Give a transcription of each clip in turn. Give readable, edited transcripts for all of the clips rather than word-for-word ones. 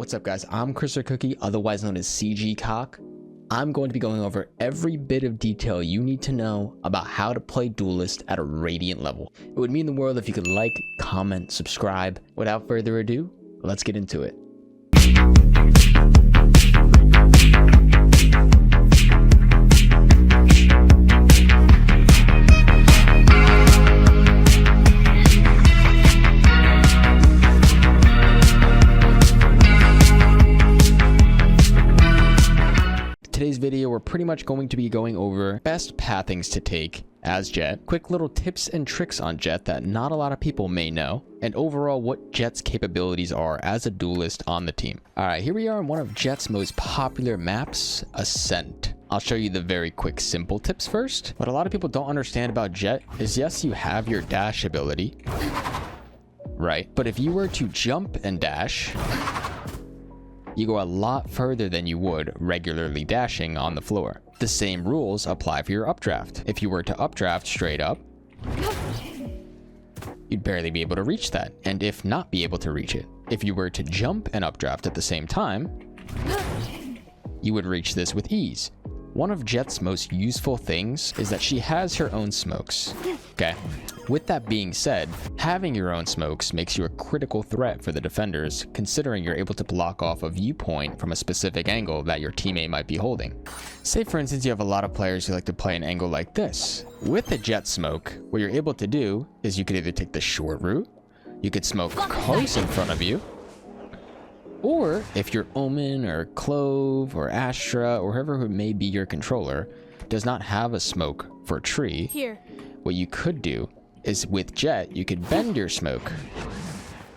What's up guys, I'm ChrisOrCookie, otherwise known as CG Cock. I'm going to be going over every bit of detail you need to know about how to play Duelist at a Radiant level. It would mean the world if you could like, comment, subscribe. Without further ado, let's get into it. Today's video, we're pretty much going to be going over best pathings to take as Jett, quick little tips and tricks on Jett that not a lot of people may know, and overall what Jett's capabilities are as a duelist on the team. Alright, here we are on one of Jett's most popular maps, Ascent. I'll show you the very quick simple tips first. What a lot of people don't understand about Jett is yes, you have your dash ability, right? But if you were to jump and dash, you go a lot further than you would regularly dashing on the floor. The same rules apply for your updraft. If you were to updraft straight up, you'd barely be able to reach that, and if not be able to reach it. If you were to jump and updraft at the same time, you would reach this with ease. One of Jett's most useful things is that she has her own smokes. Okay. With that being said, having your own smokes makes you a critical threat for the defenders, considering you're able to block off a viewpoint from a specific angle that your teammate might be holding. Say for instance you have a lot of players who like to play an angle like this. With the Jett smoke, what you're able to do is you could either take the short route, you could smoke close in front of you, or if your Omen or Clove or Astra or whoever may be your controller does not have a smoke for a tree, what you could do is with Jett, you could bend your smoke,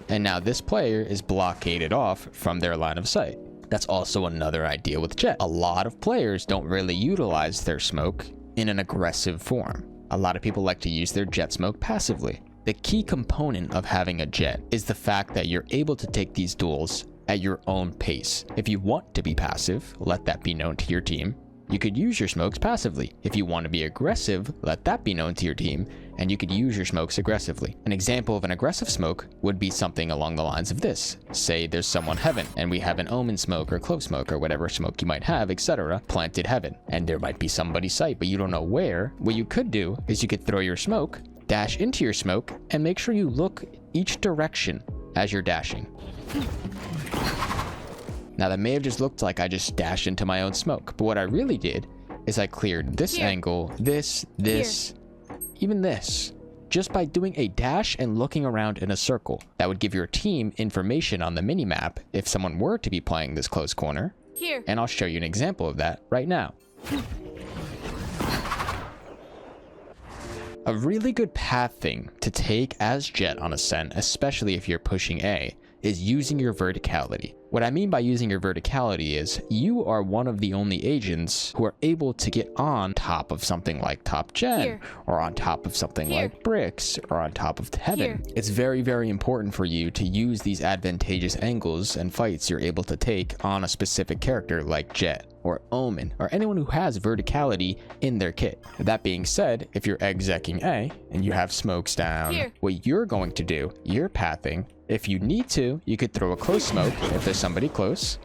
and now this player is blockaded off from their line of sight. That's also another idea with Jett. A lot of players don't really utilize their smoke in an aggressive form. A lot of people like to use their Jett smoke passively. The key component of having a Jett is the fact that you're able to take these duels at your own pace. If you want to be passive, let that be known to your team. You could use your smokes passively. If you want to be aggressive, let that be known to your team, and you could use your smokes aggressively. An example of an aggressive smoke would be something along the lines of this. Say there's someone heaven, and we have an Omen smoke or Clove smoke or whatever smoke you might have, etc. planted heaven, and there might be somebody's sight, but you don't know where. What you could do is you could throw your smoke, dash into your smoke, and make sure you look each direction as you're dashing. Now that may have just looked like I just dashed into my own smoke, but what I really did is I cleared this angle, this, even this, just by doing a dash and looking around in a circle. That would give your team information on the minimap if someone were to be playing this close corner. And I'll show you an example of that right now. A really good path thing to take as Jett on Ascent, especially if you're pushing A, is using your verticality. What I mean by using your verticality is you are one of the only agents who are able to get on top of something like top gen, or on top of something like bricks, or on top of heaven. It's very, very important for you to use these advantageous angles and fights you're able to take on a specific character like Jett or Omen, or anyone who has verticality in their kit. That being said, if you're execing A and you have smokes down, what you're going to do, you're pathing. If you need to, you could throw a close smoke if there's somebody close,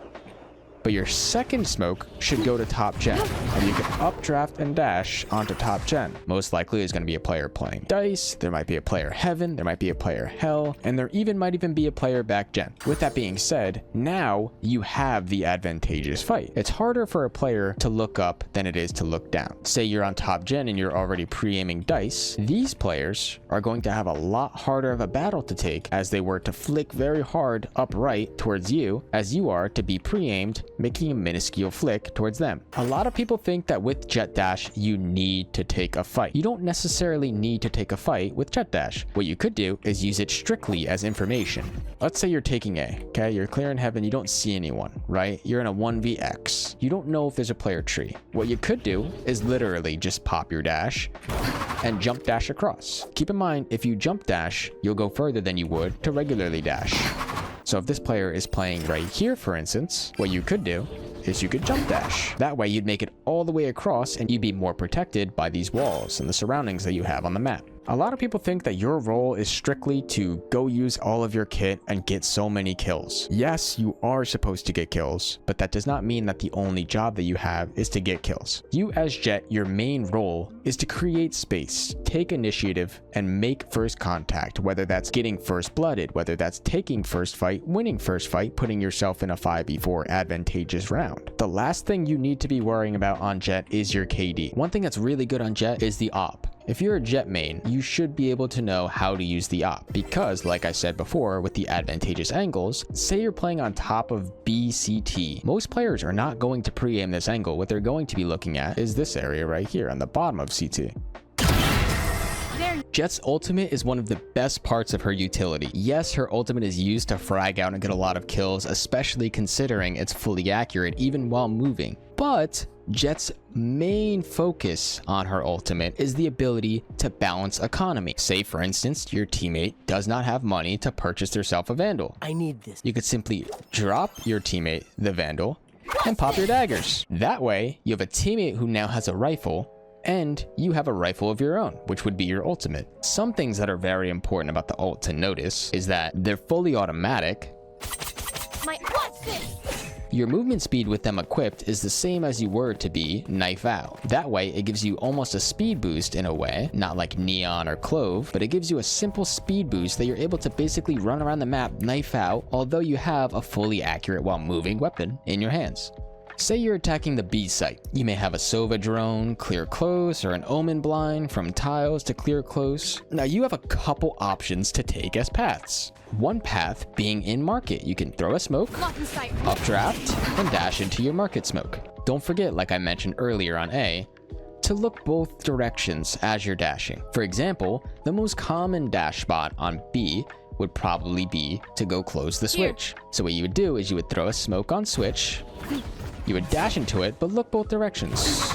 but your second smoke should go to top gen, and you can updraft and dash onto top gen. Most likely is going to be a player playing dice, there might be a player heaven, there might be a player hell, and there might even be a player back gen. With that being said, now you have the advantageous fight. It's harder for a player to look up than it is to look down. Say you're on top gen and you're already pre-aiming dice, these players are going to have a lot harder of a battle to take as they were to flick very hard upright towards you as you are to be pre-aimed, making a minuscule flick towards them. A lot of people think that with Jett Dash, you need to take a fight. You don't necessarily need to take a fight with Jett Dash. What you could do is use it strictly as information. Let's say you're taking A, okay? You're clearing heaven, you don't see anyone, right? You're in a 1vx. You don't know if there's a player tree. What you could do is literally just pop your dash and jump dash across. Keep in mind, if you jump dash, you'll go further than you would to regularly dash. So if this player is playing right here, for instance, what you could do is you could jump dash. That way you'd make it all the way across and you'd be more protected by these walls and the surroundings that you have on the map. A lot of people think that your role is strictly to go use all of your kit and get so many kills. Yes, you are supposed to get kills, but that does not mean that the only job that you have is to get kills. You as Jett, your main role is to create space, take initiative, and make first contact, whether that's getting first blooded, whether that's taking first fight, winning first fight, putting yourself in a 5v4 advantageous round. The last thing you need to be worrying about on Jett is your KD. One thing that's really good on Jett is the op. If you're a Jett main, you should be able to know how to use the op because, like I said before, with the advantageous angles, say you're playing on top of BCT, most players are not going to pre-aim this angle. What they're going to be looking at is this area right here on the bottom of CT. Jett's ultimate is one of the best parts of her utility. Yes, her ultimate is used to frag out and get a lot of kills, especially considering it's fully accurate even while moving. But Jett's main focus on her ultimate is the ability to balance economy. Say, for instance, your teammate does not have money to purchase herself a Vandal. I need this. You could simply drop your teammate the Vandal and pop your daggers. That way, you have a teammate who now has a rifle, and you have a rifle of your own, which would be your ultimate. Some things that are very important about the ult to notice is that they're fully automatic. What's this? Your movement speed with them equipped is the same as you were to be knife out. That way, it gives you almost a speed boost in a way, not like Neon or Clove, but it gives you a simple speed boost that you're able to basically run around the map knife out, although you have a fully accurate while moving weapon in your hands. Say you're attacking the B site. You may have a Sova drone, clear close, or an Omen blind from tiles to clear close. Now you have a couple options to take as paths. One path being in market. You can throw a smoke, updraft, and dash into your market smoke. Don't forget, like I mentioned earlier on A, to look both directions as you're dashing. For example, the most common dash spot on B would probably be to go close the switch. So what you would do is you would throw a smoke on switch, you would dash into it, but look both directions.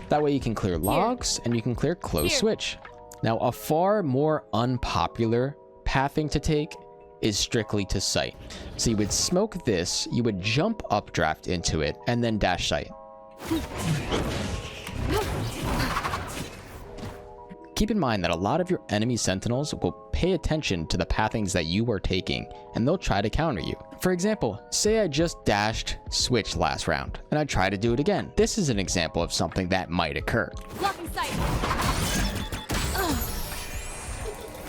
That way you can clear logs and you can clear close switch. Now, a far more unpopular pathing to take is strictly to sight. So you would smoke this, you would jump updraft into it, and then dash sight. Keep in mind that a lot of your enemy sentinels will pay attention to the pathings that you are taking, and they'll try to counter you. For example, say I just dashed switch last round, and I try to do it again. This is an example of something that might occur.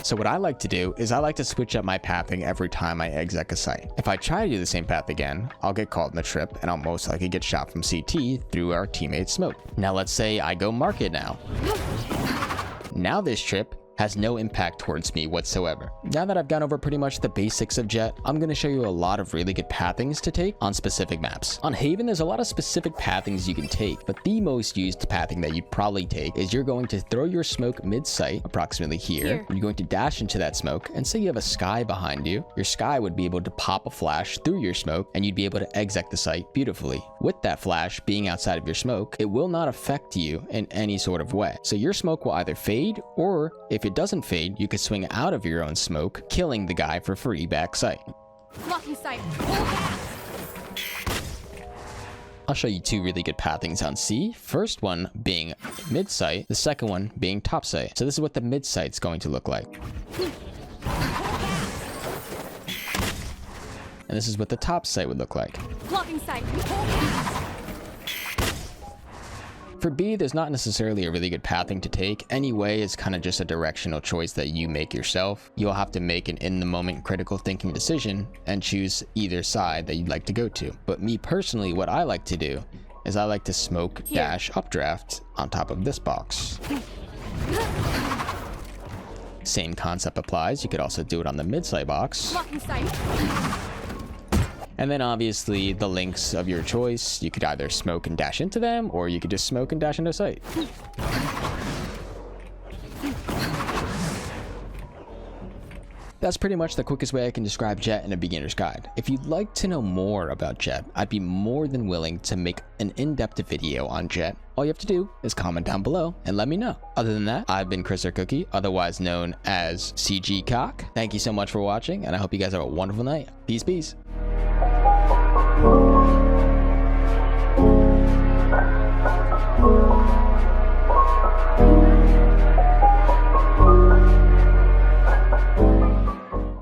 So what I like to do is I like to switch up my pathing every time I exec a site. If I try to do the same path again, I'll get caught in the trip, and I'll most likely get shot from CT through our teammate's smoke. Now let's say I go market now. Now this trip has no impact towards me whatsoever. Now that I've gone over pretty much the basics of Jett, I'm going to show you a lot of really good pathings to take on specific maps. On Haven, there's a lot of specific pathings you can take, but the most used pathing that you'd probably take is you're going to throw your smoke mid-sight, approximately here. You're going to dash into that smoke, and say you have a sky behind you. Your sky would be able to pop a flash through your smoke, and you'd be able to exec the site beautifully. With that flash being outside of your smoke, it will not affect you in any sort of way. So your smoke will either fade, or if it doesn't fade, you could swing out of your own smoke, killing the guy for free backside. Blocking sight. I'll show you two really good pathings on C. First one being mid-sight, the second one being top sight. So this is what the mid-sight's going to look like. And this is what the top sight would look like. Blocking sight. For B, there's not necessarily a really good pathing to take. Anyway, it's kind of just a directional choice that you make yourself. You'll have to make an in-the-moment critical thinking decision and choose either side that you'd like to go to. But me personally, what I like to do is I like to smoke dash updraft on top of this box. Same concept applies. You could also do it on the mid-sight box. Blocking sight. And then obviously the links of your choice, you could either smoke and dash into them, or you could just smoke and dash into sight. That's pretty much the quickest way I can describe Jett in a beginner's guide. If you'd like to know more about Jett, I'd be more than willing to make an in-depth video on Jett. All you have to do is comment down below and let me know. Other than that, I've been ChrisOrCookie, otherwise known as CGCock. Thank you so much for watching, and I hope you guys have a wonderful night. Peace, peace.